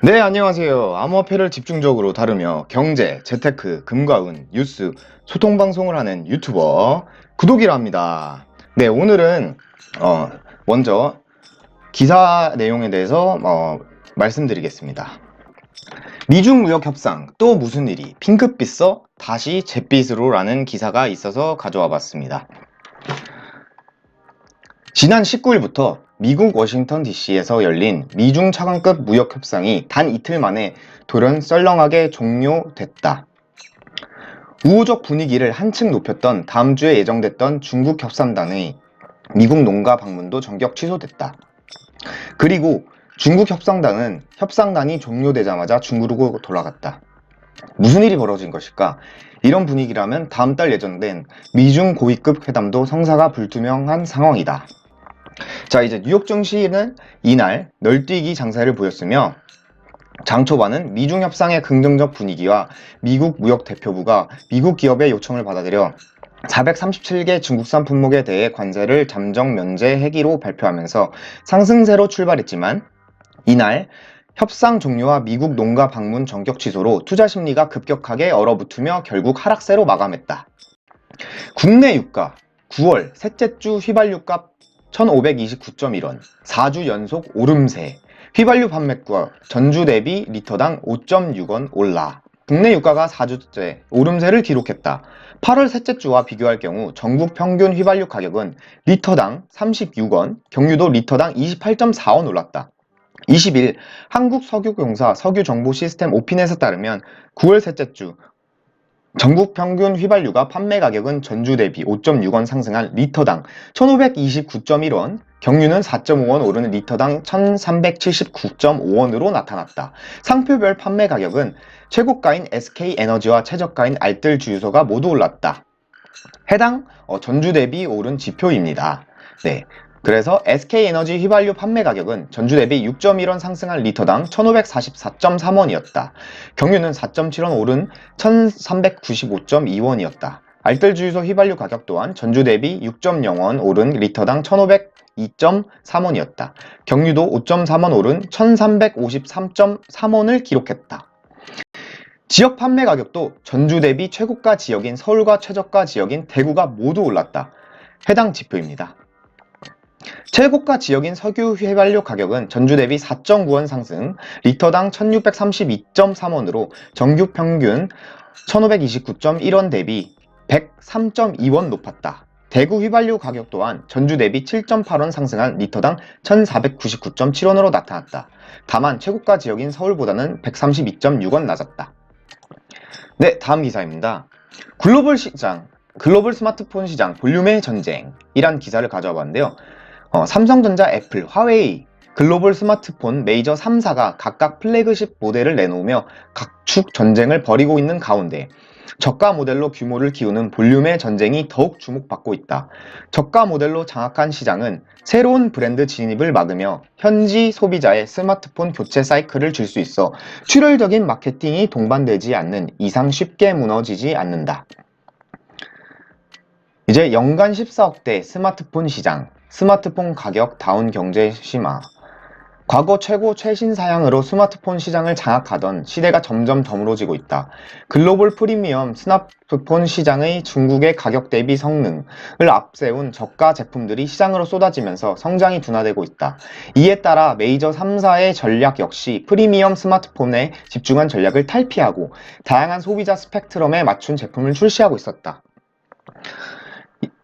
네, 안녕하세요. 암호화폐를 집중적으로 다루며 경제, 재테크, 금과 은, 뉴스, 소통 방송을 하는 유튜버 구독이라 합니다. 네, 오늘은 먼저 기사 내용에 대해서 말씀드리겠습니다. 미중 무역 협상 또 무슨 일이 핑크빛 써 다시 잿빛으로 라는 기사가 있어서 가져와 봤습니다. 지난 19일부터 미국 워싱턴 DC에서 열린 미중 차관급 무역 협상이 단 이틀 만에 돌연 썰렁하게 종료됐다. 우호적 분위기를 한층 높였던 다음 주에 예정됐던 중국 협상단의 미국 농가 방문도 전격 취소됐다. 그리고 중국 협상단이 종료되자마자 중국으로 돌아갔다. 무슨 일이 벌어진 것일까? 이런 분위기라면 다음 달 예정된 미중 고위급 회담도 성사가 불투명한 상황이다. 자, 이제 뉴욕 증시는 이날 널뛰기 장세를 보였으며 장 초반은 미중 협상의 긍정적 분위기와 미국 무역 대표부가 미국 기업의 요청을 받아들여 437개 중국산 품목에 대해 관세를 잠정 면제하기로 발표하면서 상승세로 출발했지만 이날 협상 종료와 미국 농가 방문 전격 취소로 투자 심리가 급격하게 얼어붙으며 결국 하락세로 마감했다. 국내 유가 9월 셋째 주 휘발유값 1529.1원, 4주 연속 오름세, 휘발유 판매가 전주 대비 리터당 5.6원 올라. 국내 유가가 4주째 오름세를 기록했다. 8월 셋째 주와 비교할 경우 전국 평균 휘발유 가격은 리터당 36원, 경유도 리터당 28.4원 올랐다. 20일 한국석유공사 석유정보시스템 오피넷에 따르면 9월 셋째 주 전국 평균 휘발유가 판매 가격은 전주 대비 5.6원 상승한 리터당 1529.1원, 경유는 4.5원 오르는 리터당 1379.5원으로 나타났다. 상표별 판매 가격은 최고가인 SK에너지와 최저가인 알뜰 주유소가 모두 올랐다. 해당 전주 대비 오른 지표입니다. 네. 그래서 SK에너지 휘발유 판매 가격은 전주 대비 6.1원 상승한 리터당 1544.3원이었다. 경유는 4.7원 오른 1395.2원이었다. 알뜰 주유소 휘발유 가격 또한 전주 대비 6.0원 오른 리터당 1502.3원이었다. 경유도 5.3원 오른 1353.3원을 기록했다. 지역 판매 가격도 전주 대비 최고가 지역인 서울과 최저가 지역인 대구가 모두 올랐다. 해당 지표입니다. 최고가 지역인 석유 휘발유 가격은 전주 대비 4.9원 상승, 리터당 1632.3원으로 정규 평균 1529.1원 대비 103.2원 높았다. 대구 휘발유 가격 또한 전주 대비 7.8원 상승한 리터당 1499.7원으로 나타났다. 다만 최고가 지역인 서울보다는 132.6원 낮았다. 네, 다음 기사입니다. 글로벌 스마트폰 시장 볼륨의 전쟁이란 기사를 가져와 봤는데요. 삼성전자, 애플, 화웨이, 글로벌 스마트폰 메이저 3사가 각각 플래그십 모델을 내놓으며 각축 전쟁을 벌이고 있는 가운데 저가 모델로 규모를 키우는 볼륨의 전쟁이 더욱 주목받고 있다. 저가 모델로 장악한 시장은 새로운 브랜드 진입을 막으며 현지 소비자의 스마트폰 교체 사이클을 줄 수 있어 출혈적인 마케팅이 동반되지 않는 이상 쉽게 무너지지 않는다. 이제 연간 14억대 스마트폰 시장, 스마트폰 가격 다운 경제 심화. 과거 최신 사양으로 스마트폰 시장을 장악하던 시대가 점점 드물어지고 있다. 글로벌 프리미엄 스마트폰 시장의 중국의 가격 대비 성능을 앞세운 저가 제품들이 시장으로 쏟아지면서 성장이 둔화되고 있다. 이에 따라 메이저 3사의 전략 역시 프리미엄 스마트폰에 집중한 전략을 탈피하고 다양한 소비자 스펙트럼에 맞춘 제품을 출시하고 있었다.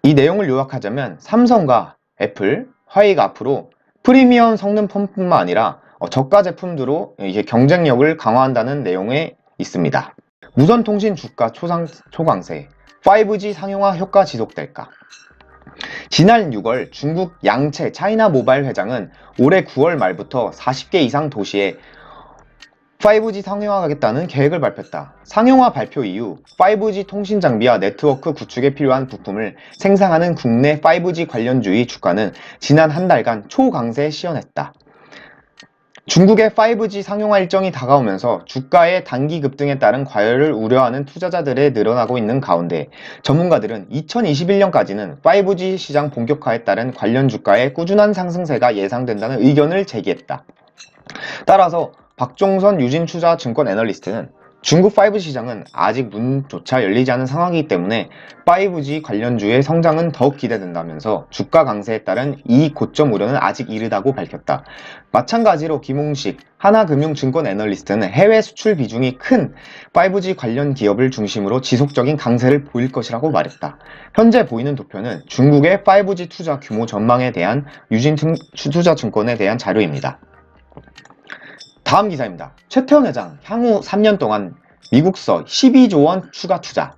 이 내용을 요약하자면 삼성과 애플, 화웨이가 앞으로 프리미엄 성능폰뿐만 아니라 저가 제품들로 이게 경쟁력을 강화한다는 내용에 있습니다. 무선통신 주가 초강세, 5G 상용화 효과 지속될까? 지난 6월 중국 양채 차이나 모바일 회장은 올해 9월 말부터 40개 이상 도시에 5G 상용화하겠다는 계획을 발표했다. 상용화 발표 이후 5G 통신 장비와 네트워크 구축에 필요한 부품을 생산하는 국내 5G 관련주의 주가는 지난 한 달간 초강세에 시연했다. 중국의 5G 상용화 일정이 다가오면서 주가의 단기 급등에 따른 과열을 우려하는 투자자들이 늘어나고 있는 가운데 전문가들은 2021년까지는 5G 시장 본격화에 따른 관련 주가의 꾸준한 상승세가 예상된다는 의견을 제기했다. 따라서 박종선 유진투자증권 애널리스트는 중국 5G 시장은 아직 문조차 열리지 않은 상황이기 때문에 5G 관련주의 성장은 더욱 기대된다면서 주가 강세에 따른 이익 고점 우려는 아직 이르다고 밝혔다. 마찬가지로 김홍식 하나금융증권 애널리스트는 해외 수출 비중이 큰 5G 관련 기업을 중심으로 지속적인 강세를 보일 것이라고 말했다. 현재 보이는 도표는 중국의 5G 투자 규모 전망에 대한 유진투자증권에 대한 자료입니다. 다음 기사입니다. 최태원 회장 향후 3년 동안 미국서 12조 원 추가 투자.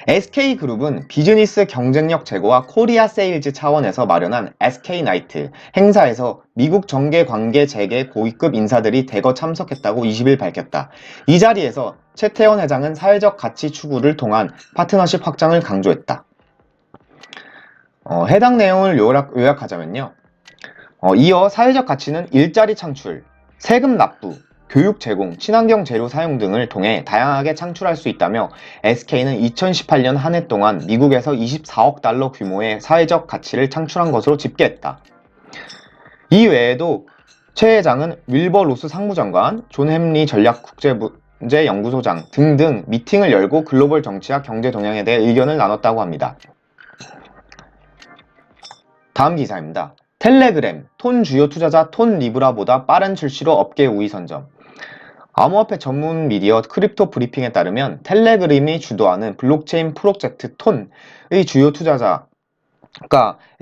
SK그룹은 비즈니스 경쟁력 제고와 코리아 세일즈 차원에서 마련한 SK나이트 행사에서 미국 정계 관계 재계 고위급 인사들이 대거 참석했다고 20일 밝혔다. 이 자리에서 최태원 회장은 사회적 가치 추구를 통한 파트너십 확장을 강조했다. 해당 내용을 요약하자면요. 이어 사회적 가치는 일자리 창출, 세금 납부, 교육 제공, 친환경 재료 사용 등을 통해 다양하게 창출할 수 있다며 SK는 2018년 한 해 동안 미국에서 24억 달러 규모의 사회적 가치를 창출한 것으로 집계했다. 이 외에도 최 회장은 윌버 로스 상무장관, 존 햄리 전략국제문제연구소장 등등 미팅을 열고 글로벌 정치와 경제 동향에 대해 의견을 나눴다고 합니다. 다음 기사입니다. 텔레그램, 톤 주요 투자자 톤 리브라보다 빠른 출시로 업계 우위 선점. 암호화폐 전문 미디어 크립토 브리핑에 따르면 텔레그램이 주도하는 블록체인 프로젝트 톤의 주요 투자자가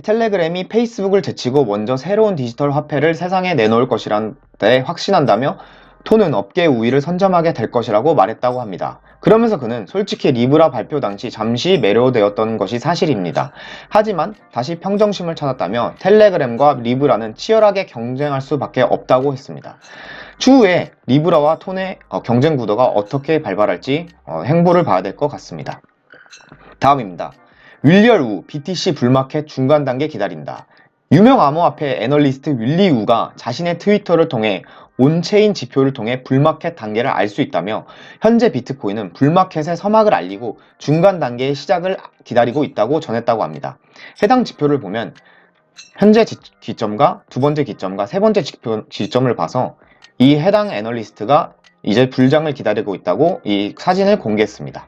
텔레그램이 페이스북을 제치고 먼저 새로운 디지털 화폐를 세상에 내놓을 것이란 데 확신한다며 톤은 업계 우위를 선점하게 될 것이라고 말했다고 합니다. 그러면서 그는 솔직히 리브라 발표 당시 잠시 매료되었던 것이 사실입니다. 하지만 다시 평정심을 찾았다며 텔레그램과 리브라는 치열하게 경쟁할 수밖에 없다고 했습니다. 추후에 리브라와 톤의 경쟁 구도가 어떻게 발발할지 행보를 봐야 될 것 같습니다. 다음입니다. 윌리얼 우, BTC 불마켓 중간 단계 기다린다. 유명 암호화폐 애널리스트 윌리 우가 자신의 트위터를 통해 온체인 지표를 통해 불마켓 단계를 알 수 있다며 현재 비트코인은 불마켓의 서막을 알리고 중간 단계의 시작을 기다리고 있다고 전했다고 합니다. 해당 지표를 보면 현재 기점과 두 번째 기점과 세 번째 지점을 봐서 이 해당 애널리스트가 이제 불장을 기다리고 있다고 이 사진을 공개했습니다.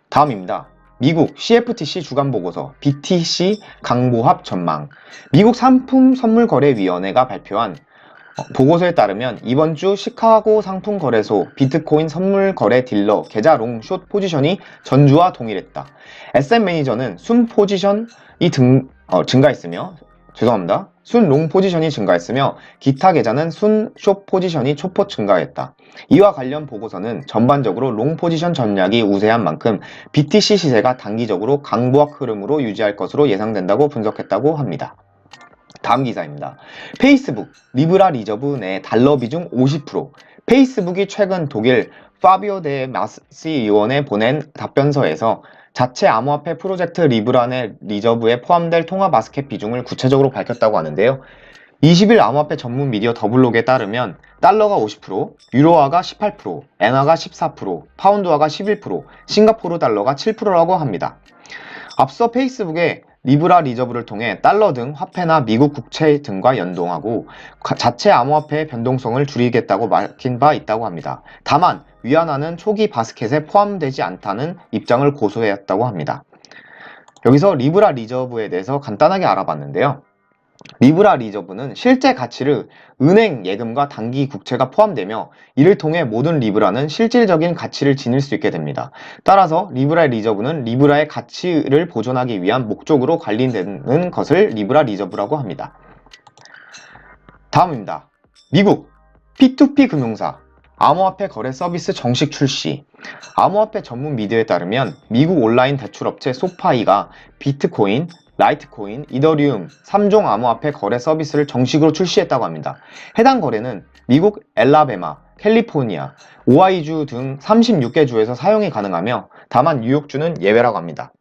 다음입니다. 미국 CFTC 주간보고서 BTC 강보합 전망. 미국 상품선물거래위원회가 발표한 보고서에 따르면 이번 주 시카고 상품거래소 비트코인 선물거래 딜러 계좌 롱숏 포지션이 전주와 동일했다. SM 매니저는 순 포지션이 증가했으며 순 롱 포지션이 증가했으며 기타 계좌는 순 숏 포지션이 초폭 증가했다. 이와 관련 보고서는 전반적으로 롱 포지션 전략이 우세한 만큼 BTC 시세가 단기적으로 강보합 흐름으로 유지할 것으로 예상된다고 분석했다고 합니다. 다음 기사입니다. 페이스북, 리브라 리저브 내 달러 비중 50%. 페이스북이 최근 독일 파비오 데 마시 의원에 보낸 답변서에서 자체 암호화폐 프로젝트 리브라 내 리저브에 포함될 통화 바스켓 비중을 구체적으로 밝혔다고 하는데요. 20일 암호화폐 전문 미디어 더블록에 따르면 달러가 50%, 유로화가 18%, 엔화가 14%, 파운드화가 11%, 싱가포르 달러가 7%라고 합니다. 앞서 페이스북에 리브라 리저브를 통해 달러 등 화폐나 미국 국채 등과 연동하고 자체 암호화폐의 변동성을 줄이겠다고 밝힌 바 있다고 합니다. 다만 위안화는 초기 바스켓에 포함되지 않다는 입장을 고수했다고 합니다. 여기서 리브라 리저브에 대해서 간단하게 알아봤는데요. 리브라 리저브는 실제 가치를 은행 예금과 단기 국채가 포함되며 이를 통해 모든 리브라는 실질적인 가치를 지닐 수 있게 됩니다. 따라서 리브라 리저브는 리브라의 가치를 보존하기 위한 목적으로 관리되는 것을 리브라 리저브라고 합니다. 다음입니다. 미국 P2P 금융사 암호화폐 거래 서비스 정식 출시. 암호화폐 전문 미디어에 따르면 미국 온라인 대출업체 소파이가 비트코인, 라이트코인, 이더리움 3종 암호화폐 거래 서비스를 정식으로 출시했다고 합니다. 해당 거래는 미국 엘라베마, 캘리포니아, 오하이주 등 36개 주에서 사용이 가능하며 다만 뉴욕주는 예외라고 합니다.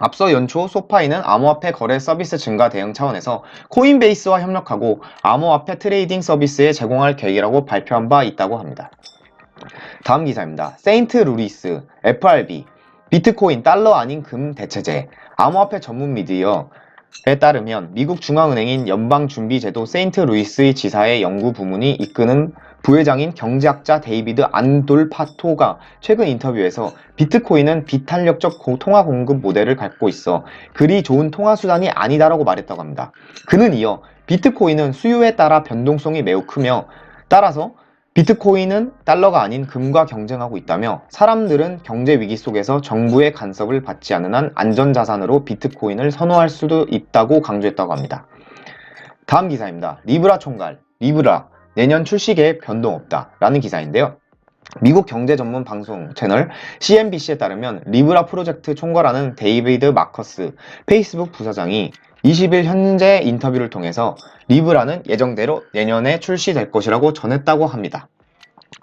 앞서 연초 소파이는 암호화폐 거래 서비스 증가 대응 차원에서 코인베이스와 협력하고 암호화폐 트레이딩 서비스에 제공할 계획이라고 발표한 바 있다고 합니다. 다음 기사입니다. 세인트 루이스, FRB, 비트코인 달러 아닌 금 대체제, 암호화폐 전문 미디어 에 따르면 미국 중앙은행인 연방준비제도 세인트루이스 지사의 연구 부문이 이끄는 부회장인 경제학자 데이비드 안돌파토가 최근 인터뷰에서 비트코인은 비탄력적 통화 공급 모델을 갖고 있어 그리 좋은 통화 수단이 아니다라고 말했다고 합니다. 그는 이어 비트코인은 수요에 따라 변동성이 매우 크며 따라서 비트코인은 달러가 아닌 금과 경쟁하고 있다며 사람들은 경제 위기 속에서 정부의 간섭을 받지 않는 한 안전자산으로 비트코인을 선호할 수도 있다고 강조했다고 합니다. 다음 기사입니다. 리브라 총괄, 리브라 내년 출시 계획 변동 없다 라는 기사인데요. 미국 경제 전문 방송 채널 CNBC에 따르면 리브라 프로젝트 총괄하는 데이비드 마커스 페이스북 부사장이 20일 현재 인터뷰를 통해서 리브라는 예정대로 내년에 출시될 것이라고 전했다고 합니다.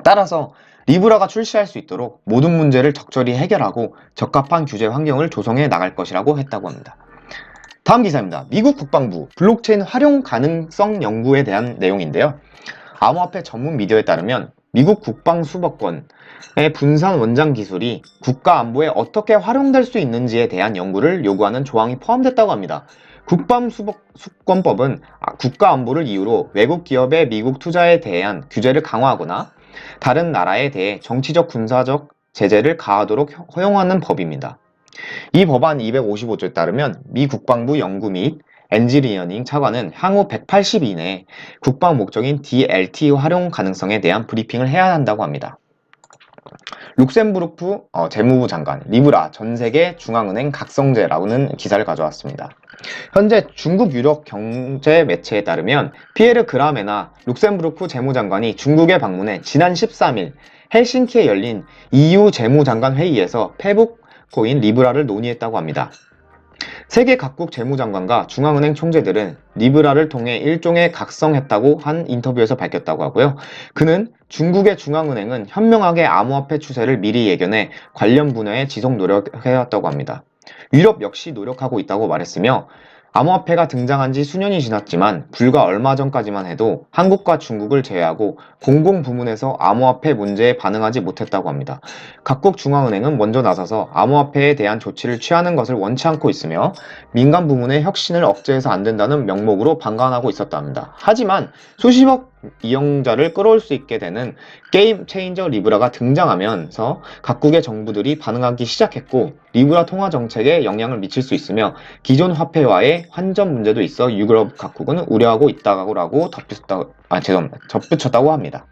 따라서 리브라가 출시할 수 있도록 모든 문제를 적절히 해결하고 적합한 규제 환경을 조성해 나갈 것이라고 했다고 합니다. 다음 기사입니다. 미국 국방부 블록체인 활용 가능성 연구에 대한 내용인데요. 암호화폐 전문 미디어에 따르면 미국 국방수법권의 분산 원장 기술이 국가 안보에 어떻게 활용될 수 있는지에 대한 연구를 요구하는 조항이 포함됐다고 합니다. 국방수권법은 국가 안보를 이유로 외국 기업의 미국 투자에 대한 규제를 강화하거나 다른 나라에 대해 정치적 군사적 제재를 가하도록 허용하는 법입니다. 이 법안 255조에 따르면 미 국방부 연구 및 엔지니어링 차관은 향후 180일 이내에 국방 목적인 DLT 활용 가능성에 대한 브리핑을 해야 한다고 합니다. 룩셈부르크 재무부 장관 리브라 전세계 중앙은행 각성제라는 기사를 가져왔습니다. 현재 중국 유력 경제 매체에 따르면 피에르 그라메나 룩셈부르크 재무장관이 중국에 방문해 지난 13일 헬싱키에 열린 EU 재무장관 회의에서 페북코인 리브라를 논의했다고 합니다. 세계 각국 재무장관과 중앙은행 총재들은 리브라를 통해 일종의 각성했다고 한 인터뷰에서 밝혔다고 하고요. 그는 중국의 중앙은행은 현명하게 암호화폐 추세를 미리 예견해 관련 분야에 지속 노력해왔다고 합니다. 유럽 역시 노력하고 있다고 말했으며 암호화폐가 등장한 지 수년이 지났지만 불과 얼마 전까지만 해도 한국과 중국을 제외하고 공공부문에서 암호화폐 문제에 반응하지 못했다고 합니다. 각국 중앙은행은 먼저 나서서 암호화폐에 대한 조치를 취하는 것을 원치 않고 있으며 민간 부문의 혁신을 억제해서 안 된다는 명목으로 방관하고 있었다 합니다. 하지만 수십억 이용자를 끌어올 수 있게 되는 게임 체인저 리브라가 등장하면서 각국의 정부들이 반응하기 시작했고 리브라 통화 정책에 영향을 미칠 수 있으며 기존 화폐와의 환전 문제도 있어 유럽 각국은 우려하고 있다고 덧붙였다고 합니다.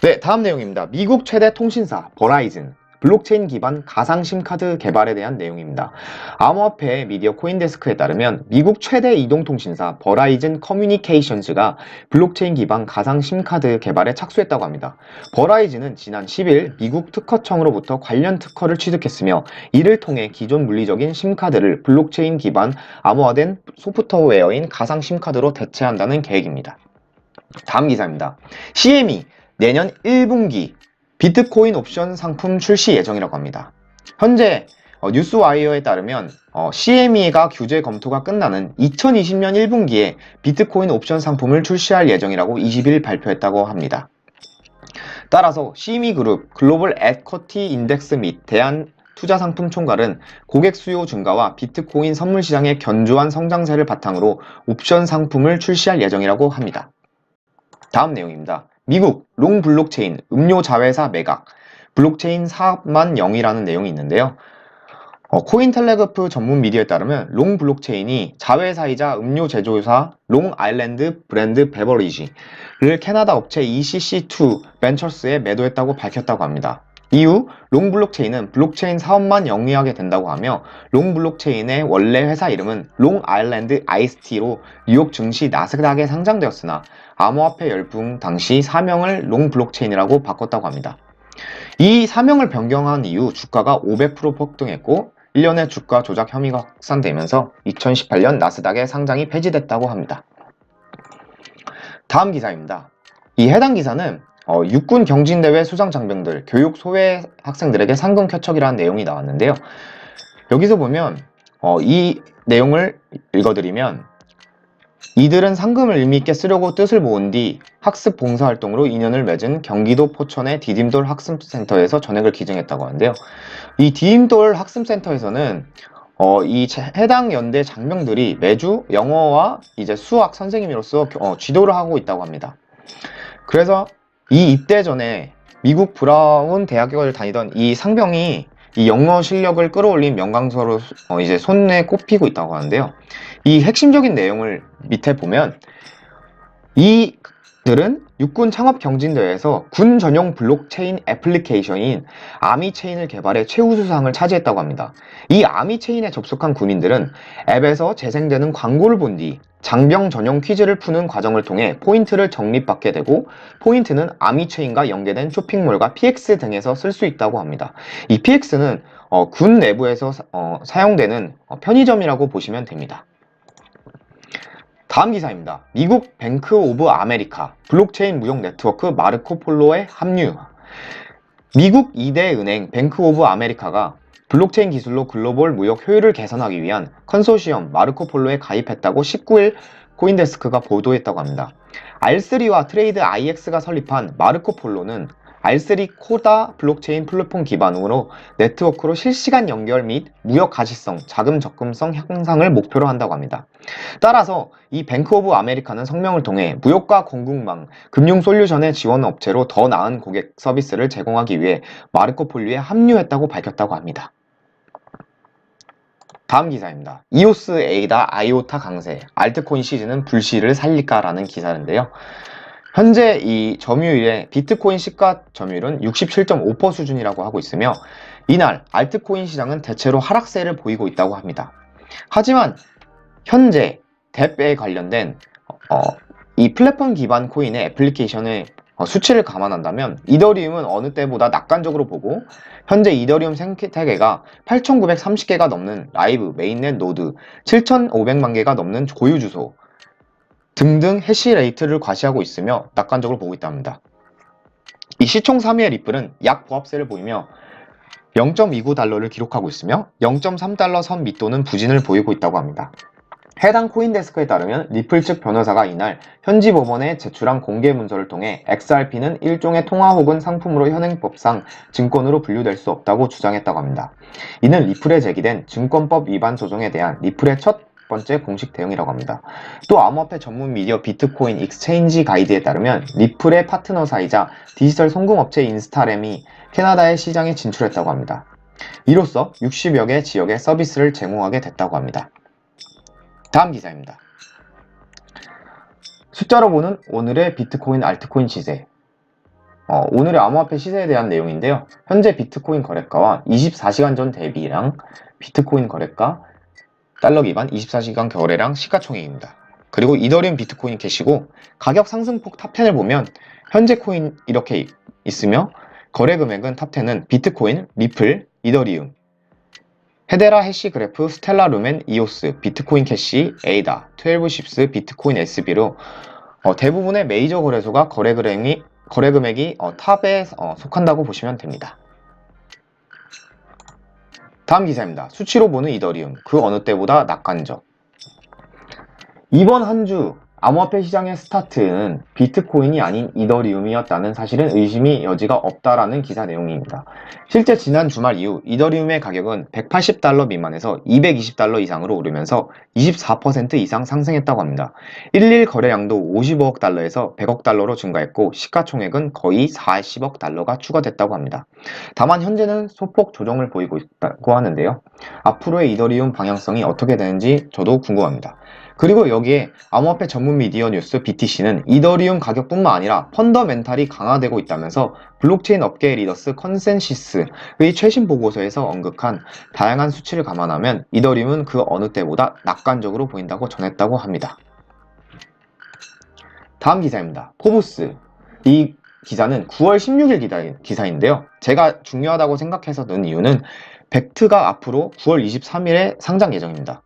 네, 다음 내용입니다. 미국 최대 통신사 버라이즌 블록체인 기반 가상 심카드 개발에 대한 내용입니다. 암호화폐 미디어 코인데스크에 따르면 미국 최대 이동통신사 버라이즌 커뮤니케이션즈가 블록체인 기반 가상 심카드 개발에 착수했다고 합니다. 버라이즌은 지난 10일 미국 특허청으로부터 관련 특허를 취득했으며 이를 통해 기존 물리적인 심카드를 블록체인 기반 암호화된 소프트웨어인 가상 심카드로 대체한다는 계획입니다. 다음 기사입니다. CME 내년 1분기 비트코인 옵션 상품 출시 예정이라고 합니다. 현재 뉴스와이어에 따르면 CME가 규제 검토가 끝나는 2020년 1분기에 비트코인 옵션 상품을 출시할 예정이라고 20일 발표했다고 합니다. 따라서 CME 그룹 글로벌 에쿼티 인덱스 및 대한 투자상품 총괄은 고객 수요 증가와 비트코인 선물 시장의 견조한 성장세를 바탕으로 옵션 상품을 출시할 예정이라고 합니다. 다음 내용입니다. 미국 롱 블록체인 음료 자회사 매각 블록체인 사업만 영위라는 내용이 있는데요. 코인텔레그래프 전문 미디어에 따르면 롱 블록체인이 자회사이자 음료 제조사 롱 아일랜드 브랜드 베버리지를 캐나다 업체 ECC2 벤처스에 매도했다고 밝혔다고 합니다. 이후 롱 블록체인은 블록체인 사업만 영위하게 된다고 하며 롱 블록체인의 원래 회사 이름은 롱 아일랜드 아이스티로 뉴욕 증시 나스닥에 상장되었으나 암호화폐 열풍 당시 사명을 롱 블록체인이라고 바꿨다고 합니다. 이 사명을 변경한 이후 주가가 500% 폭등했고 1년의 주가 조작 혐의가 확산되면서 2018년 나스닥의 상장이 폐지됐다고 합니다. 다음 기사입니다. 이 해당 기사는 육군 경진대회 수상 장병들, 교육 소외 학생들에게 상금 쾌척이라는 내용이 나왔는데요. 여기서 보면 이 내용을 읽어드리면 이들은 상금을 의미있게 쓰려고 뜻을 모은 뒤 학습 봉사활동으로 인연을 맺은 경기도 포천의 디딤돌 학습센터에서 전액을 기증했다고 하는데요. 이 디딤돌 학습센터에서는 해당 연대 장병들이 매주 영어와 이제 수학 선생님으로서 지도를 하고 있다고 합니다. 그래서 이 입대 전에 미국 브라운 대학을 다니던 이 상병이 이 영어 실력을 끌어올린 명강사로 이제 손에 꼽히고 있다고 하는데요. 이 핵심적인 내용을 밑에 보면 이들은 육군 창업 경진대회에서 군 전용 블록체인 애플리케이션인 아미체인을 개발해 최우수상을 차지했다고 합니다. 이 아미체인에 접속한 군인들은 앱에서 재생되는 광고를 본 뒤 장병 전용 퀴즈를 푸는 과정을 통해 포인트를 적립받게 되고, 포인트는 아미체인과 연계된 쇼핑몰과 PX 등에서 쓸 수 있다고 합니다. 이 PX는 군 내부에서 사용되는 편의점이라고 보시면 됩니다. 다음 기사입니다. 미국 뱅크 오브 아메리카 블록체인 무역 네트워크 마르코폴로에 합류. 미국 2대 은행 뱅크 오브 아메리카가 블록체인 기술로 글로벌 무역 효율을 개선하기 위한 컨소시엄 마르코폴로에 가입했다고 19일 코인데스크가 보도했다고 합니다. R3와 트레이드 IX가 설립한 마르코폴로는 R3 코다 블록체인 플랫폼 기반으로 네트워크로 실시간 연결 및 무역 가시성, 자금 접근성 향상을 목표로 한다고 합니다. 따라서 이 뱅크 오브 아메리카는 성명을 통해 무역과 공급망, 금융 솔루션의 지원 업체로 더 나은 고객 서비스를 제공하기 위해 마르코폴로에 합류했다고 밝혔다고 합니다. 다음 기사입니다. 이오스 에이다 아이오타 강세, 알트코인 시즌은 불씨를 살릴까라는 기사인데요. 현재 이 점유율의 비트코인 시가 점유율은 67.5% 수준이라고 하고 있으며, 이날 알트코인 시장은 대체로 하락세를 보이고 있다고 합니다. 하지만 현재 뎁에 관련된 이 플랫폼 기반 코인의 애플리케이션의 수치를 감안한다면 이더리움은 어느 때보다 낙관적으로 보고, 현재 이더리움 생태계가 8,930개가 넘는 라이브 메인넷 노드, 7,500만 개가 넘는 고유 주소 등등 해시레이트를 과시하고 있으며 낙관적으로 보고 있답니다. 이 시총 3위의 리플은 약 보합세를 보이며 0.29달러를 기록하고 있으며 0.3달러 선 밑도는 부진을 보이고 있다고 합니다. 해당 코인데스크에 따르면 리플 측 변호사가 이날 현지 법원에 제출한 공개 문서를 통해 XRP는 일종의 통화 혹은 상품으로 현행법상 증권으로 분류될 수 없다고 주장했다고 합니다. 이는 리플에 제기된 증권법 위반 소송에 대한 리플의 첫 번째 공식 대응이라고 합니다. 또 암호화폐 전문 미디어 비트코인 익스체인지 가이드에 따르면 리플의 파트너사이자 디지털 송금업체 인스타램이 캐나다의 시장에 진출했다고 합니다. 이로써 60여 개 지역에 서비스를 제공하게 됐다고 합니다. 다음 기사입니다. 숫자로 보는 오늘의 비트코인 알트코인 시세. 오늘의 암호화폐 시세에 대한 내용인데요. 현재 비트코인 거래가와 24시간 전 대비랑 비트코인 거래가, 달러 기반 24시간 거래량, 시가총액입니다. 그리고 이더리움 비트코인 캐시고, 가격 상승폭 탑10을 보면 현재 코인 이렇게 있으며 거래 금액은 탑10은 비트코인, 리플, 이더리움, 헤데라 해시 그래프, 스텔라 루멘, 이오스, 비트코인 캐시, 에이다, 12쉽스, 비트코인 SB로 대부분의 메이저 거래소가 거래 금액이 탑에 속한다고 보시면 됩니다. 다음 기사입니다. 수치로 보는 이더리움, 그 어느 때보다 낙관적. 이번 한 주 암호화폐 시장의 스타트는 비트코인이 아닌 이더리움이었다는 사실은 의심이 여지가 없다라는 기사 내용입니다. 실제 지난 주말 이후 이더리움의 가격은 180달러 미만에서 220달러 이상으로 오르면서 24% 이상 상승했다고 합니다. 1일 거래량도 55억 달러에서 100억 달러로 증가했고, 시가총액은 거의 40억 달러가 추가됐다고 합니다. 다만 현재는 소폭 조정을 보이고 있다고 하는데요. 앞으로의 이더리움 방향성이 어떻게 되는지 저도 궁금합니다. 그리고 여기에 암호화폐 전문 미디어 뉴스 BTC는 이더리움 가격뿐만 아니라 펀더멘탈이 강화되고 있다면서 블록체인 업계의 리더스 컨센시스의 최신 보고서에서 언급한 다양한 수치를 감안하면 이더리움은 그 어느 때보다 낙관적으로 보인다고 전했다고 합니다. 다음 기사입니다. 포브스. 이 기사는 9월 16일 기사인데요. 제가 중요하다고 생각해서 넣은 이유는 벡트가 앞으로 9월 23일에 상장 예정입니다.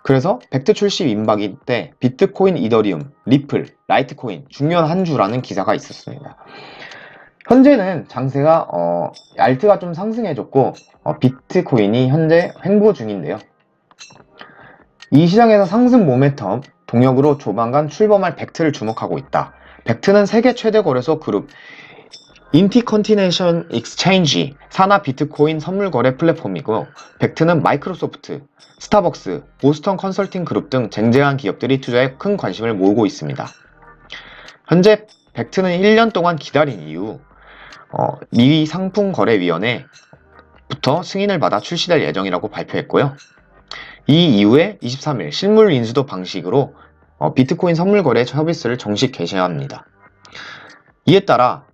그래서 벡트 출시 임박일 때 비트코인, 이더리움, 리플, 라이트코인 중요한 한 주라는 기사가 있었습니다. 현재는 장세가 알트가 좀 상승해줬고 비트코인이 현재 횡보 중인데요. 이 시장에서 상승 모멘텀 동력으로 조만간 출범할 벡트를 주목하고 있다. 벡트는 세계 최대 거래소 그룹 인티컨티넨셜 익스체인지 산하 비트코인 선물 거래 플랫폼이고 벡트는 마이크로소프트, 스타벅스, 보스턴 컨설팅 그룹 등 쟁쟁한 기업들이 투자에 큰 관심을 모으고 있습니다. 현재 벡트는 1년 동안 기다린 이후 미 상품거래위원회부터 승인을 받아 출시될 예정이라고 발표했고요. 이 이후에 23일 실물 인수도 방식으로 비트코인 선물 거래 서비스를 정식 개시합니다. 이에 따라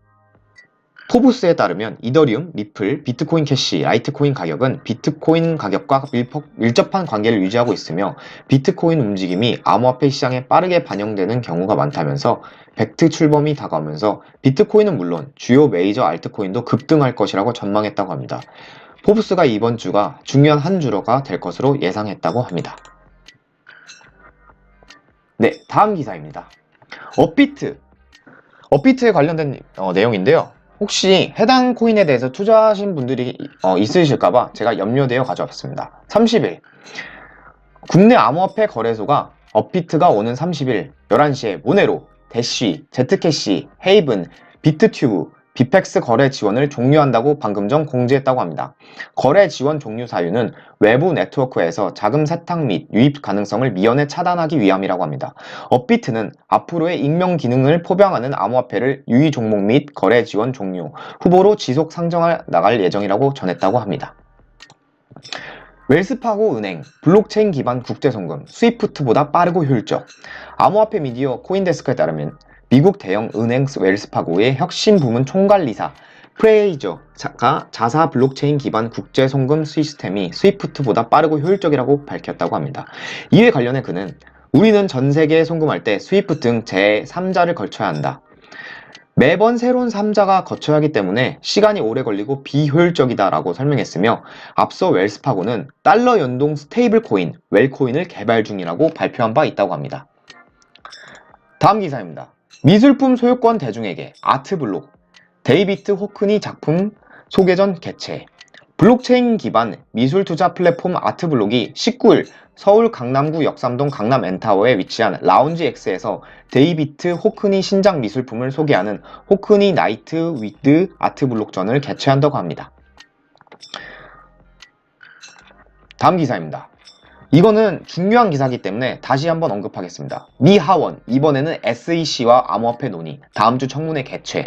포브스에 따르면 이더리움, 리플, 비트코인 캐시, 라이트코인 가격은 비트코인 가격과 밀접한 관계를 유지하고 있으며 비트코인 움직임이 암호화폐 시장에 빠르게 반영되는 경우가 많다면서 벡트 출범이 다가오면서 비트코인은 물론 주요 메이저 알트코인도 급등할 것이라고 전망했다고 합니다. 포브스가 이번 주가 중요한 한 주가 될 것으로 예상했다고 합니다. 네, 다음 기사입니다. 업비트에 관련된 내용인데요. 혹시 해당 코인에 대해서 투자하신 분들이 있으실까봐 제가 염려되어 가져왔습니다. 30일 국내 암호화폐 거래소가 업비트가 오는 30일 11시에 모네로, 대쉬, 제트캐시, 헤이븐, 비트튜브, 비펙스 거래 지원을 종료한다고 방금 전 공지했다고 합니다. 거래 지원 종료 사유는 외부 네트워크에서 자금 세탁 및 유입 가능성을 미연에 차단하기 위함이라고 합니다. 업비트는 앞으로의 익명 기능을 포병하는 암호화폐를 유의 종목 및 거래 지원 종료 후보로 지속 상정해 나갈 예정이라고 전했다고 합니다. 웰스파고 은행, 블록체인 기반 국제송금, 스위프트보다 빠르고 효율적. 암호화폐 미디어 코인데스크에 따르면 미국 대형 은행 웰스파고의 혁신 부문 총관리사 프레이저가 자사 블록체인 기반 국제송금 시스템이 스위프트보다 빠르고 효율적이라고 밝혔다고 합니다. 이에 관련해 그는 우리는 전 세계에 송금할 때 스위프트 등 제3자를 거쳐야 한다. 매번 새로운 3자가 거쳐야 하기 때문에 시간이 오래 걸리고 비효율적이다라고 설명했으며 앞서 웰스파고는 달러 연동 스테이블 코인, 웰코인을 개발 중이라고 발표한 바 있다고 합니다. 다음 기사입니다. 미술품 소유권 대중에게 아트블록, 데이비트 호크니 작품 소개전 개최. 블록체인 기반 미술 투자 플랫폼 아트블록이 19일 서울 강남구 역삼동 강남 엔타워에 위치한 라운지X에서 데이비트 호크니 신작 미술품을 소개하는 호크니 나이트 위드 아트블록전을 개최한다고 합니다. 다음 기사입니다. 이거는 중요한 기사이기 때문에 다시 한번 언급하겠습니다. 미 하원, 이번에는 SEC와 암호화폐 논의, 다음 주 청문회 개최.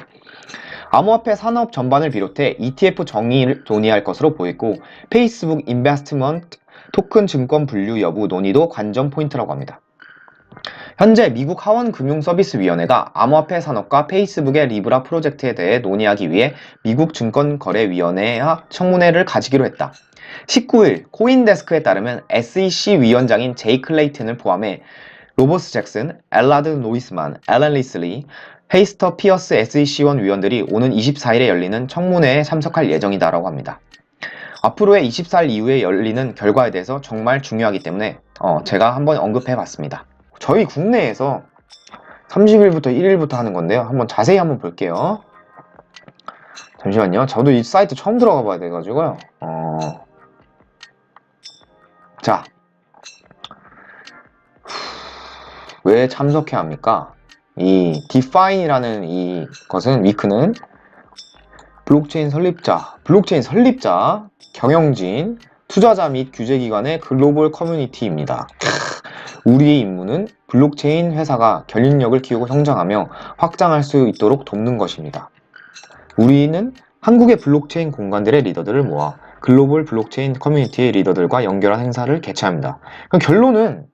암호화폐 산업 전반을 비롯해 ETF 정의를 논의할 것으로 보이고 페이스북 인베스트먼트 토큰 증권 분류 여부 논의도 관전 포인트라고 합니다. 현재 미국 하원금융서비스위원회가 암호화폐 산업과 페이스북의 리브라 프로젝트에 대해 논의하기 위해 미국 증권거래위원회와 청문회를 가지기로 했다. 19일 코인데스크에 따르면 SEC 위원장인 제이 클레이튼을 포함해 로버스 잭슨, 엘라드 노이스만, 앨런 리슬리, 헤이스터 피어스 SEC원 위원들이 오는 24일에 열리는 청문회에 참석할 예정이다라고 합니다. 앞으로의 24일 이후에 열리는 결과에 대해서 정말 중요하기 때문에 제가 한번 언급해봤습니다. 저희 국내에서 30일부터 1일부터 하는 건데요. 한번 자세히 한번 볼게요. 잠시만요. 저도 이 사이트 처음 들어가 봐야 돼가지고요. 자, 왜 참석해야 합니까? 이 디파인이라는 이 것은 위크는 블록체인 설립자, 경영진, 투자자 및 규제기관의 글로벌 커뮤니티입니다. 우리의 임무는 블록체인 회사가 결집력을 키우고 성장하며 확장할 수 있도록 돕는 것입니다. 우리는 한국의 블록체인 공간들의 리더들을 모아 글로벌 블록체인 커뮤니티의 리더들과 연결한 행사를 개최합니다. 결론은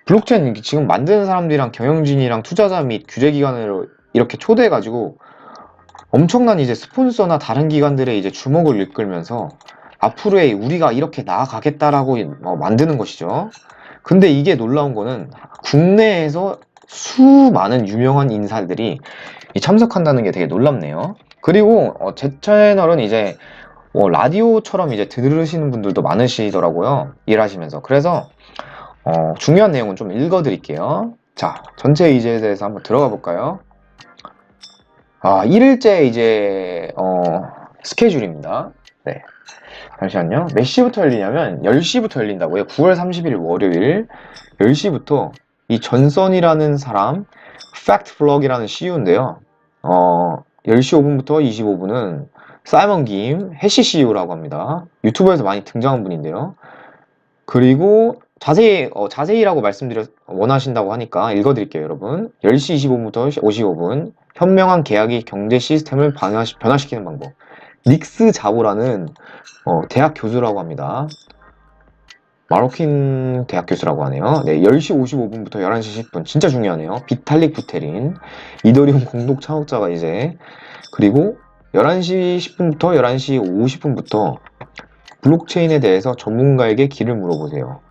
블록체인 지금 만드는 사람들이랑 경영진이랑 투자자 및 규제기관으로 이렇게 초대해가지고 엄청난 이제 스폰서나 다른 기관들의 이제 주목을 이끌면서 앞으로의 우리가 이렇게 나아가겠다라고 만드는 것이죠. 근데 이게 놀라운 거는 국내에서 수많은 유명한 인사들이 참석한다는 게 되게 놀랍네요. 그리고 제 채널은 이제 라디오처럼 이제 들으시는 분들도 많으시더라고요. 일하시면서. 그래서 중요한 내용은 좀 읽어드릴게요. 자, 전체 의제에 대해서 한번 들어가 볼까요? 1일째 이제 스케줄입니다. 네. 잠시만요. 몇 시부터 열리냐면 10시부터 열린다고요. 9월 30일 월요일 10시부터 이 전선이라는 사람 팩트 블럭이라는 CEO인데요. 10시 5분부터 25분은 사이먼 김 해시 CEO라고 합니다. 유튜브에서 많이 등장한 분인데요. 그리고 자세히라고 원하신다고 하니까 읽어드릴게요, 여러분. 10시 25분부터 55분 현명한 계약이 경제 시스템을 변화시키는 방법. 닉스 자보라는 대학 교수라고 합니다. 마로킨 대학 교수라고 하네요. 네, 10시 55분부터 11시 10분 진짜 중요하네요. 비탈릭 부테린 이더리움 공동 창업자가 이제 그리고 11시 10분부터 11시 50분부터 블록체인에 대해서 전문가에게 길을 물어보세요.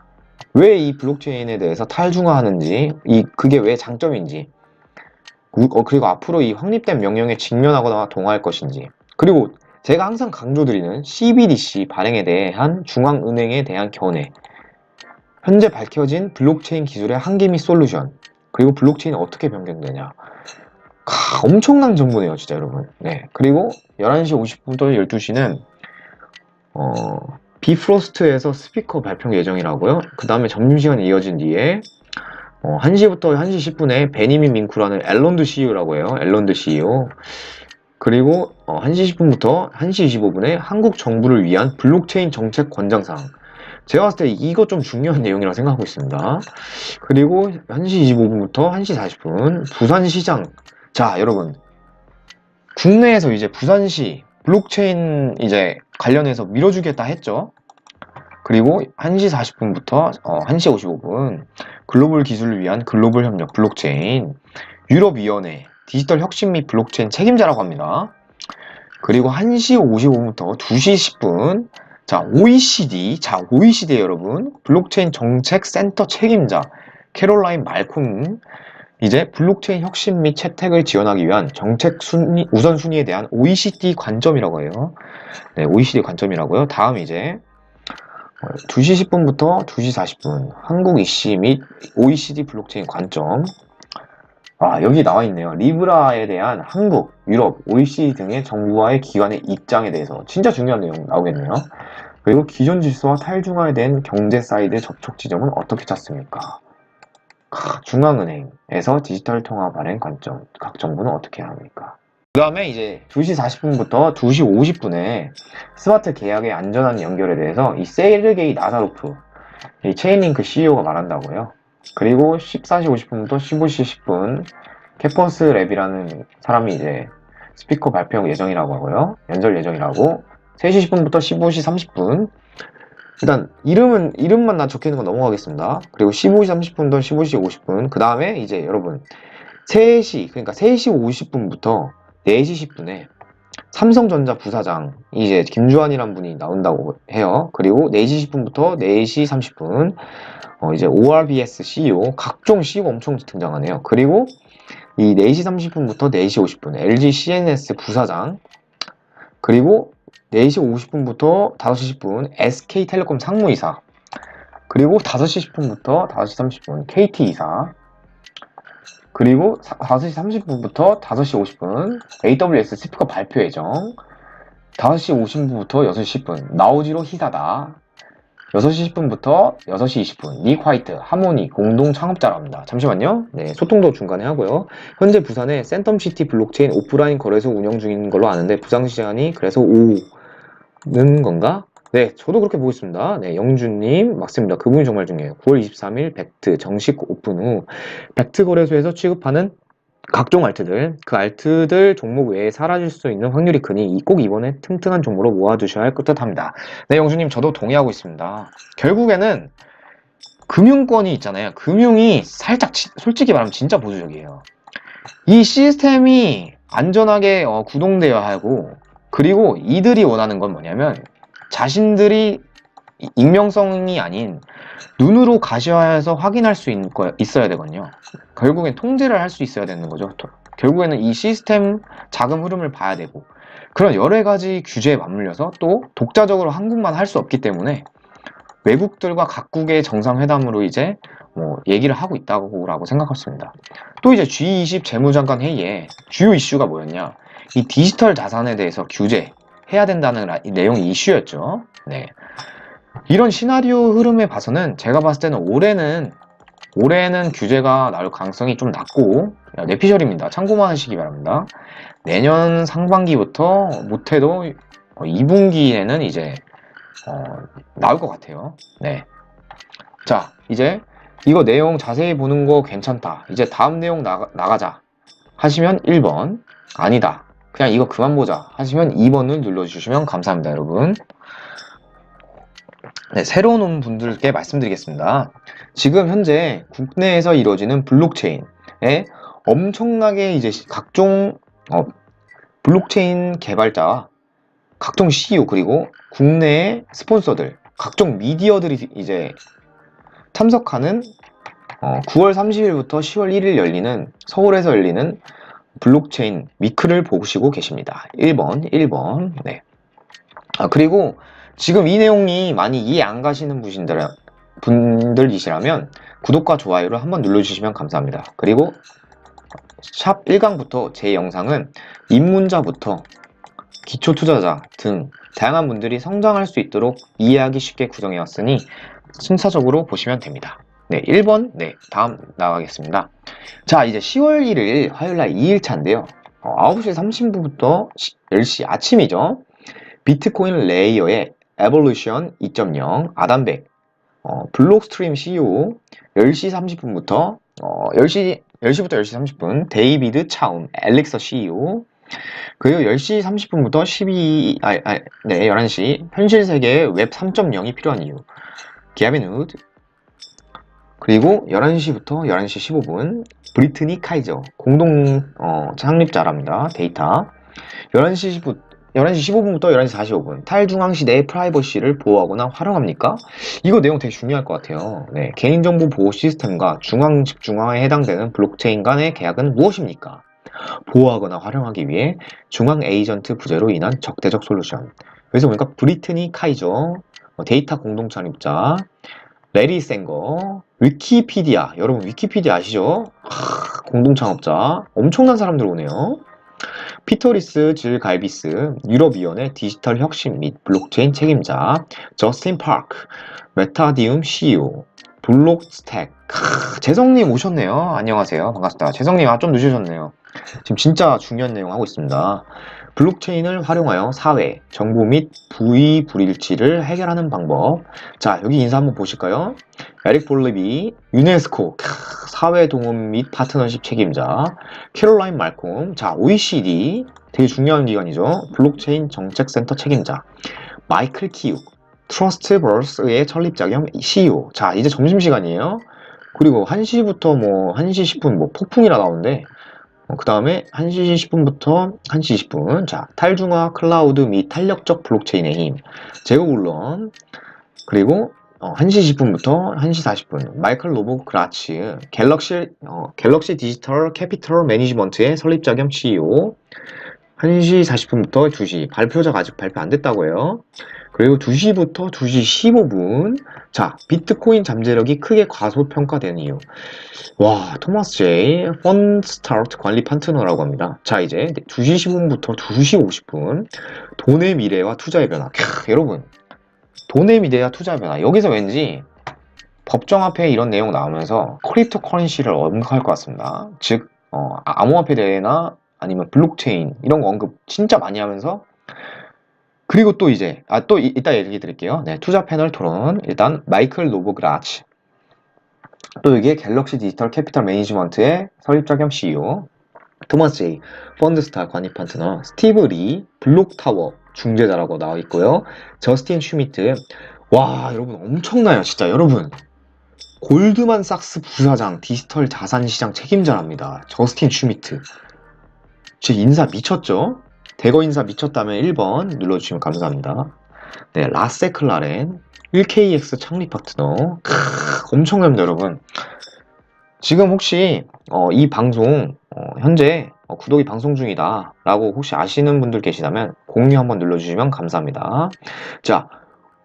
왜 이 블록체인에 대해서 탈중화하는지, 그게 왜 장점인지, 그리고 앞으로 이 확립된 명령에 직면하거나 동화할 것인지, 그리고 제가 항상 강조드리는 CBDC 발행에 대한 중앙은행에 대한 견해, 현재 밝혀진 블록체인 기술의 한계 및 솔루션, 그리고 블록체인이 어떻게 변경되냐. 엄청난 정보네요, 진짜 여러분. 네. 그리고 11시 50분부터 12시는 비프로스트에서 스피커 발표 예정이라고요. 그 다음에 점심시간이 이어진 뒤에 1시부터 1시 10분에 베니민 밍쿠라는 앨런드 CEO라고 해요. 앨런드 CEO. 그리고 1시 10분부터 1시 25분에 한국 정부를 위한 블록체인 정책 권장사항. 제가 봤을 때 이거 좀 중요한 내용이라고 생각하고 있습니다. 그리고 1시 25분부터 1시 40분 부산시장. 자, 여러분. 국내에서 이제 부산시 블록체인 이제 관련해서 밀어주겠다 했죠. 그리고 1시 40분부터 1시 55분 글로벌 기술을 위한 글로벌 협력 블록체인 유럽위원회 디지털 혁신 및 블록체인 책임자라고 합니다. 그리고 1시 55분부터 2시 10분 자 OECD 여러분 블록체인 정책 센터 책임자 캐롤라인 말콤 이제 블록체인 혁신 및 채택을 지원하기 위한 정책 우선순위에 대한 OECD 관점이라고 해요. 네, OECD 관점이라고요. 다음 이제 2시 10분부터 2시 40분 한국 이슈 및 OECD 블록체인 관점. 여기 나와 있네요. 리브라에 대한 한국, 유럽, OECD 등의 정부와의 기관의 입장에 대해서 진짜 중요한 내용 나오겠네요. 그리고 기존 질서와 탈중화에 대한 경제 사이드 접촉 지점은 어떻게 찾습니까? 중앙은행에서 디지털 통화 발행 관점, 각 정부는 어떻게 합니까? 그 다음에 이제 2시 40분부터 2시 50분에 스마트 계약의 안전한 연결에 대해서 이 세르게이 나사로프, 이 체인링크 CEO가 말한다고요. 그리고 14시 50분부터 15시 10분 캐퍼스 랩이라는 사람이 이제 스피커 발표 예정이라고 하고요. 연설 예정이라고 3시 10분부터 15시 30분 일단 이름만 나 적혀있는 거 넘어가겠습니다. 그리고 15시 30분부터 15시 50분 그 다음에 이제 여러분 3시 50분부터 4시 10분에 삼성전자 부사장 이제 김주환이란 분이 나온다고 해요. 그리고 4시 10분부터 4시 30분 이제 ORBS CEO 각종 CEO가 엄청 등장하네요. 그리고 이 4시 30분부터 4시 50분 LG CNS 부사장 그리고 4시 50분부터 5시 10분 SK텔레콤 상무이사 그리고 5시 10분부터 5시 30분 KT 이사 그리고 5시 30분부터 5시 50분 AWS 스피커 발표 예정 5시 50분부터 6시 10분 나오지로 히사다 6시 10분부터 6시 20분 닉 화이트 하모니 공동 창업자랍니다. 잠시만요. 네, 소통도 중간에 하고요. 현재 부산에 센텀시티 블록체인 오프라인 거래소 운영 중인 걸로 아는데 부산시장이 그래서 오는 건가? 네, 저도 그렇게 보고 있습니다. 네, 영준님 맞습니다. 그분이 정말 중요해요. 9월 23일 벡트 정식 오픈 후 벡트 거래소에서 취급하는 각종 알트들, 그 알트들 종목 외에 사라질 수 있는 확률이 크니 꼭 이번에 튼튼한 종목으로 모아두셔야 할 듯합니다. 네, 영주님 저도 동의하고 있습니다. 결국에는 금융권이 있잖아요. 금융이 살짝 솔직히 말하면 진짜 보수적이에요. 이 시스템이 안전하게 구동되어야 하고 그리고 이들이 원하는 건 뭐냐면 자신들이 익명성이 아닌 눈으로 가셔서 확인할 수 있어야 되거든요. 결국엔 통제를 할 수 있어야 되는 거죠. 결국에는 이 시스템 자금 흐름을 봐야 되고 그런 여러 가지 규제에 맞물려서 또 독자적으로 한국만 할 수 없기 때문에 외국들과 각국의 정상회담으로 이제 얘기를 하고 있다고 생각했습니다. 또 이제 G20 재무장관 회의에 주요 이슈가 뭐였냐? 이 디지털 자산에 대해서 규제해야 된다는 내용이 이슈였죠. 네. 이런 시나리오 흐름에 봐서는 제가 봤을 때는 올해는 규제가 나올 가능성이 좀 낮고 뇌피셜입니다. 참고만 하시기 바랍니다. 내년 상반기부터 못해도 2분기에는 이제 나올 것 같아요. 네. 자, 이제 이거 내용 자세히 보는 거 괜찮다. 이제 다음 내용 나가자 하시면 1번, 아니다, 그냥 이거 그만 보자 하시면 2번을 눌러주시면 감사합니다, 여러분. 네, 새로 온 분들께 말씀드리겠습니다. 지금 현재 국내에서 이루어지는 블록체인에 엄청나게 이제 각종 블록체인 개발자, 각종 CEO, 그리고 국내의 스폰서들, 각종 미디어들이 이제 참석하는 9월 30일부터 10월 1일 열리는, 서울에서 열리는 블록체인 위크를 보시고 계십니다. 1번. 네. 그리고 지금 이 내용이 많이 이해 안 가시는 분들이시라면 구독과 좋아요를 한번 눌러주시면 감사합니다. 그리고 샵 1강부터 제 영상은 입문자부터 기초 투자자 등 다양한 분들이 성장할 수 있도록 이해하기 쉽게 구성해 왔으니 순차적으로 보시면 됩니다. 네, 1번. 네, 다음 나가겠습니다. 자, 이제 10월 1일 화요일날 2일차인데요. 9시 30분부터 10시 아침이죠. 비트코인 레이어의 에볼루션 2.0 아담백, 블록스트림 CEO 10시 30분부터 10시부터 10시 30분 데이비드 차움 엘릭서 CEO, 그리고 10시 30분부터 11시 현실 세계의 웹 3.0이 필요한 이유 게빈 우드, 그리고 11시부터 11시 15분 브리트니 카이저 공동 창립자랍니다. 데이터 11시 15분부터 11시 45분 탈중앙시대의 프라이버시를 보호하거나 활용합니까? 이거 내용 되게 중요할 것 같아요. 네, 개인정보 보호 시스템과 중앙 집중화에 해당되는 블록체인 간의 계약은 무엇입니까? 보호하거나 활용하기 위해 중앙 에이전트 부재로 인한 적대적 솔루션. 그래서 보니까 브리트니 카이저 데이터 공동 창립자, 레리 쌩거, 위키피디아, 여러분 위키피디아 아시죠? 공동 창업자, 엄청난 사람들 오네요. 피터 리스 질 갈비스, 유럽위원회 디지털 혁신 및 블록체인 책임자, 저스틴 파크, 메타디움 CEO, 블록스택. 재성님 오셨네요. 안녕하세요. 반갑습니다. 재성님, 좀 늦으셨네요. 지금 진짜 중요한 내용 하고 있습니다. 블록체인을 활용하여 사회, 정보 및 부의 불일치를 해결하는 방법. 자, 여기 인사 한번 보실까요? 에릭 볼리비, 유네스코, 사회 동원 및 파트너십 책임자, 캐롤라인 말콤, 자, OECD, 되게 중요한 기관이죠. 블록체인 정책센터 책임자, 마이클 키욱, 트러스트버스의 설립자 겸 CEO. 자, 이제 점심시간이에요. 그리고 1시부터 1시 10분 폭풍이라 나오는데, 그 다음에 1시 10분부터 1시 20분. 자, 탈중화 클라우드 및 탄력적 블록체인의 힘. 제고굴런. 그리고 1시 10분부터 1시 40분. 마이클 로보 그라츠. 갤럭시 디지털 캐피털 매니지먼트의 설립자 겸 CEO. 1시 40분부터 2시. 발표자가 아직 발표 안 됐다고 해요. 그리고 2시부터 2시 15분. 자, 비트코인 잠재력이 크게 과소평가되는 이유. 와, 토마스 제이 펀스타트 관리 파트너라고 합니다. 자, 이제 2시 15분부터 2시 50분 돈의 미래와 투자의 변화. 여러분, 돈의 미래와 투자의 변화. 여기서 왠지 법정 화폐 이런 내용 나오면서 크립토 커런시를 언급할 것 같습니다. 즉 암호화폐 대회나 아니면 블록체인 이런 거 언급 진짜 많이 하면서, 그리고 또 이제 또 이따 얘기 드릴게요. 네, 투자 패널 토론. 일단 마이클 노보그라치, 또 이게 갤럭시 디지털 캐피털 매니지먼트의 설립자 겸 CEO, 토마스 제이 펀드스타 관리 파트너, 스티브 리 블록타워 중재자라고 나와 있고요. 저스틴 슈미트. 와, 여러분 엄청나요, 진짜. 여러분, 골드만삭스 부사장 디지털 자산시장 책임자랍니다. 저스틴 슈미트. 진짜 인사 미쳤죠? 대거 인사 미쳤다면 1번 눌러주시면 감사합니다. 네, 라세 클라렌 1KX 창립 파트너. 엄청납니다, 여러분. 지금 혹시 이 방송 현재 구독이 방송 중이다 라고 혹시 아시는 분들 계시다면 공유 한번 눌러주시면 감사합니다. 자,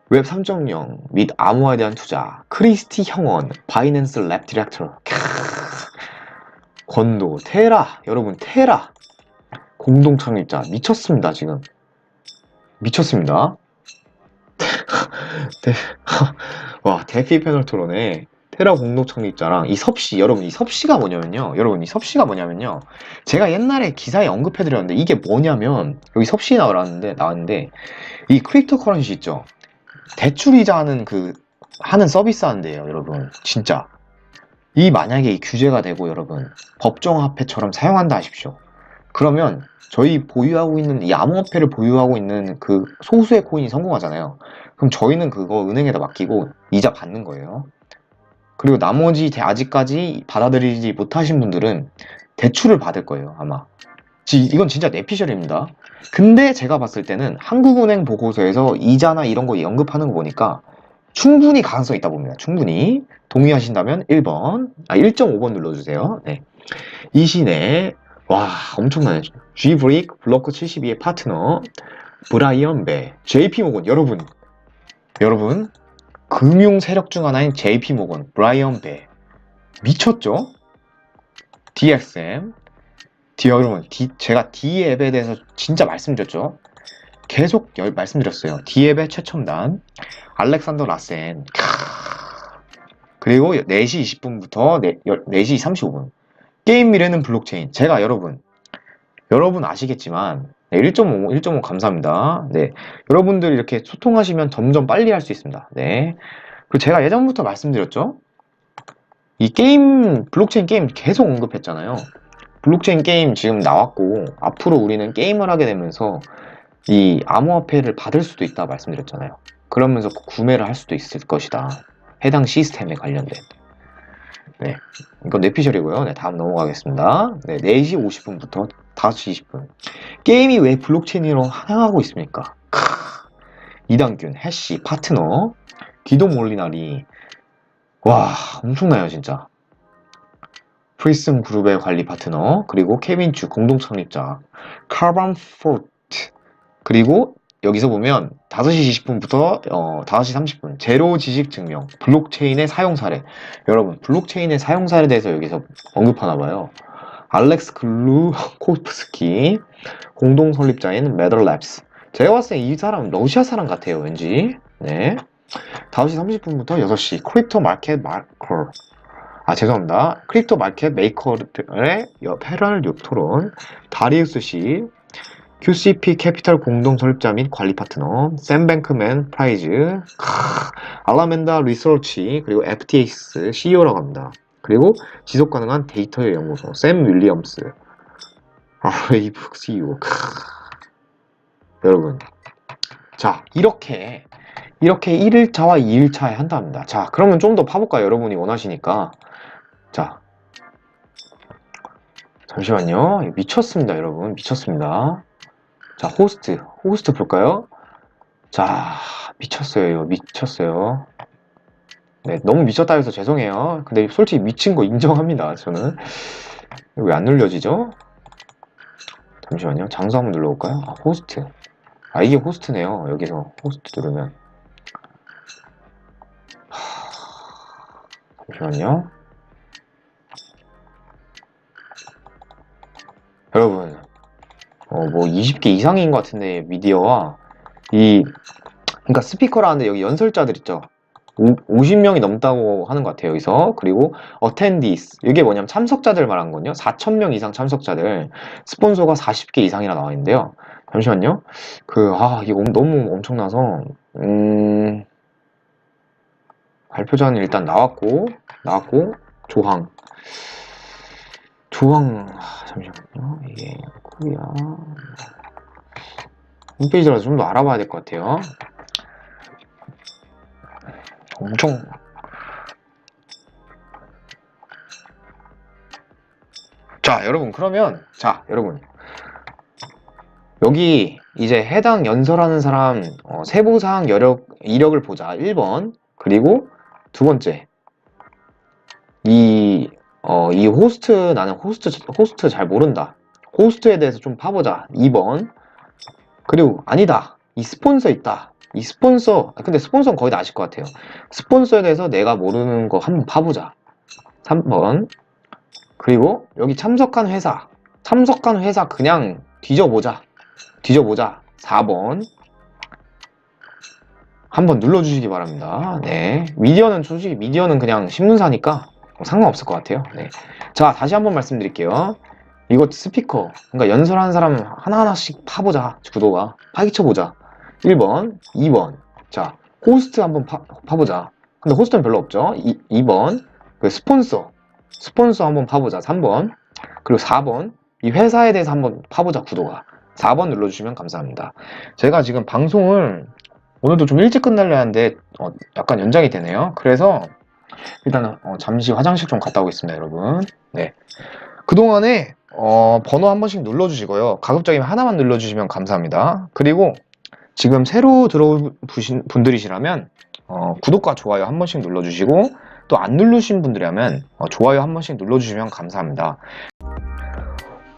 웹 3.0 및 암호화에 대한 투자, 크리스티 형원 바이낸스 랩 디렉터, 건도 테라, 여러분 테라 공동 창립자. 미쳤습니다. 지금 미쳤습니다. 와, 대피 패널 토론에 테라 공동 창립자랑 이 섭씨, 여러분 이 섭씨가 뭐냐면요. 여러분 이 섭씨가 뭐냐면요. 제가 옛날에 기사에 언급해드렸는데 이게 뭐냐면 여기 섭씨 나왔는데 이 크립토 커런시 있죠. 대출 이자 하는 하는 서비스 하는데요, 여러분. 진짜. 만약에 이 규제가 되고 여러분 법정화폐처럼 사용한다 하십시오. 그러면 저희 보유하고 있는 이 암호화폐를 보유하고 있는 그 소수의 코인이 성공하잖아요. 그럼 저희는 그거 은행에다 맡기고 이자 받는 거예요. 그리고 나머지 아직까지 받아들이지 못하신 분들은 대출을 받을 거예요, 아마. 이건 진짜 내피셜입니다. 근데 제가 봤을 때는 한국은행 보고서에서 이자나 이런 거 언급하는 거 보니까 충분히 가능성이 있다 봅니다. 충분히. 동의하신다면 1.5번 눌러주세요. 네. 이 시내, 와, 엄청나네. G브릭 블로크 72의 파트너, 브라이언 배, JP모건, 여러분, 금융 세력 중 하나인 JP모건, 브라이언 배. 미쳤죠? DXM. 여러분, 제가 D앱에 대해서 진짜 말씀드렸죠? 계속 말씀드렸어요. D앱의 최첨단, 알렉산더 라센. 그리고 4시 20분부터 4시 35분. 게임 미래는 블록체인. 제가 여러분 아시겠지만, 네, 1.5 감사합니다. 네. 여러분들 이렇게 소통하시면 점점 빨리 할 수 있습니다. 네. 그리고 제가 예전부터 말씀드렸죠? 이 블록체인 게임 계속 언급했잖아요. 블록체인 게임 지금 나왔고, 앞으로 우리는 게임을 하게 되면서 이 암호화폐를 받을 수도 있다 말씀드렸잖아요. 그러면서 구매를 할 수도 있을 것이다. 해당 시스템에 관련된. 네. 이건 뇌피셜이고요. 네, 다음 넘어가겠습니다. 네, 4시 50분부터 5시 20분. 게임이 왜 블록체인으로 향하고 있습니까? 이당균, 해시, 파트너, 기도 몰리나리. 와, 엄청나요, 진짜. 프리즘 그룹의 관리 파트너, 그리고 케빈 주 공동 창립자, 카반 포트, 그리고 여기서 보면 5시 20분부터 5시 30분 제로 지식 증명, 블록체인의 사용 사례. 여러분, 블록체인의 사용 사례에 대해서 여기서 언급하나 봐요. 알렉스 글루코프스키, 공동 설립자인 매더랩스. 제가 봤을 때 이 사람 러시아 사람 같아요, 왠지. 네. 5시 30분부터 6시 크립토 마켓 마커. 죄송합니다. 크립토 마켓 메이커의 패럴 토론, 다리우스 씨, QCP 캐피탈 공동 설립자 및 관리 파트너, 샘 뱅크맨 프라이즈, 알라멘다 리서치, 그리고 FTX CEO라고 합니다. 그리고 지속 가능한 데이터 연구소, 샘 윌리엄스, 웨이브 CEO. 여러분, 자, 이렇게 1일차와 2일차에 한답니다. 자, 그러면 좀 더 파볼까요? 여러분이 원하시니까. 자, 잠시만요. 미쳤습니다, 여러분. 미쳤습니다. 자, 호스트 볼까요? 자, 미쳤어요. 미쳤어요. 네, 너무 미쳤다 해서 죄송해요. 근데 솔직히 미친 거 인정합니다, 저는. 왜 안 눌려지죠? 잠시만요. 장소 한번 눌러볼까요? 호스트. 이게 호스트네요. 여기서 호스트 누르면. 잠시만요. 여러분, 뭐 20개 이상인 것 같은데 미디어와 그러니까 스피커라는데 여기 연설자들 있죠. 50명이 넘다고 하는 것 같아요, 여기서. 그리고 attendees, 이게 뭐냐면 참석자들 말한 거거든요. 4,000명 이상 참석자들, 스폰서가 40개 이상이나 나와 있는데요. 잠시만요. 이게 너무 엄청나서 발표자는 일단 나왔고 조항, 잠시만요. 이게 코리아 홈페이지라서 좀 더 알아봐야 될 것 같아요. 엄청. 여러분, 그러면 여러분, 여기 이제 해당 연설하는 사람 세부사항 이력을 보자. 1번. 그리고 두 번째, 이 호스트, 나는 호스트 잘 모른다. 호스트에 대해서 좀 파보자. 2번. 그리고 아니다, 이 스폰서 있다. 이 스폰서, 근데 스폰서는 거의 다 아실 것 같아요. 스폰서에 대해서 내가 모르는 거 한번 파보자. 3번. 그리고 여기 참석한 회사 그냥 뒤져보자. 4번. 한번 눌러주시기 바랍니다. 네. 미디어는 솔직히 미디어는 그냥 신문사니까 상관없을 것 같아요. 네. 자, 다시 한번 말씀드릴게요. 이거 스피커, 그러니까 연설하는 사람 하나하나씩 파보자. 구도가. 파헤쳐보자. 1번, 2번. 자, 호스트 한번 파보자. 근데 호스트는 별로 없죠? 2번. 그 스폰서 한번 파보자. 3번. 그리고 4번. 이 회사에 대해서 한번 파보자. 구도가. 4번 눌러주시면 감사합니다. 제가 지금 방송을 오늘도 좀 일찍 끝날려 하는데 약간 연장이 되네요. 그래서 일단은 잠시 화장실 좀 갔다 오겠습니다, 여러분. 네. 그동안에 번호 한 번씩 눌러주시고요. 가급적이면 하나만 눌러주시면 감사합니다. 그리고 지금 새로 들어오신 분들이시라면 구독과 좋아요 한 번씩 눌러주시고 또 안 누르신 분들이라면 좋아요 한 번씩 눌러주시면 감사합니다.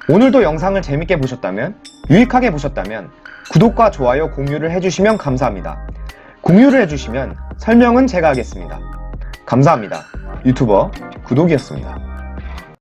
오늘도 영상을 재밌게 보셨다면, 유익하게 보셨다면 구독과 좋아요, 공유를 해주시면 감사합니다. 공유를 해주시면 설명은 제가 하겠습니다. 감사합니다. 유튜버 구독이었습니다.